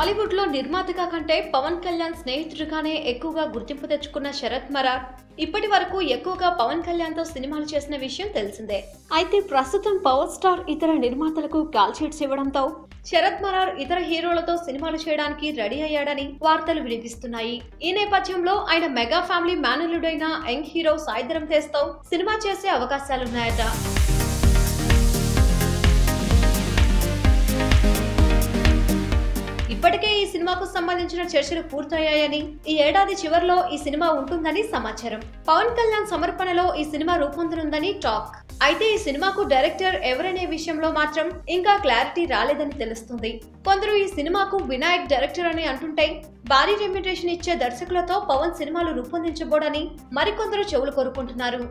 టాలీవుడ్ లో నిర్మాతగా కంటే పవన్ కళ్యాణ్ స్నేహితుడిగానే ఎక్కువగా గుర్తింపు తెచ్చుకున్న శరత్ మరార్ ఇప్పటి వరకు ఎక్కువగా పవన్ కళ్యాణ్ తో సినిమాలు చేసిన విషయం తెలిసిందే. అయితే ప్రస్తుతం పవర్ స్టార్ ఇతర నిర్మాతలకు కాల్ షీట్స్ ఇవ్వడంతో శరత్ మరార్ ఇతర హీరోలతో సినిమాలు చేయడానికి రెడీ అయ్యాడని వార్తలు వినిపిస్తున్నాయి. ఈ నేపథ్యంలో ఆయన మెగా ఫ్యామిలీ మేనల్లుడైన యంగ్ హీరో సాయి ధరమ్ తేజ్తో సినిమా చేసే అవకాశాలున్నాయట. ఇప్పటికే ఈ సినిమాకు సంబంధించిన చర్చలు పూర్తయ్యాయని, ఈ ఏడాది చివరిలో ఈ సినిమా ఉంటుందని సమాచారం. పవన్ కళ్యాణ్ సమర్పణలో ఈ సినిమా రూపొందనుందని టాక్. అయితే ఈ సినిమాకు డైరెక్టర్ ఎవరనే విషయంలో మాత్రం ఇంకా క్లారిటీ రాలేదని తెలుస్తుంది. కొందరు ఈ సినిమాకు వినాయక్ డైరెక్టర్ అని అంటుంటే, భారీ రెమ్యునరేషన్ ఇచ్చే దర్శకులతో పవన్ సినిమాలు రూపొందించబోడని మరికొందరు చెవులు కోరుకుంటున్నారు.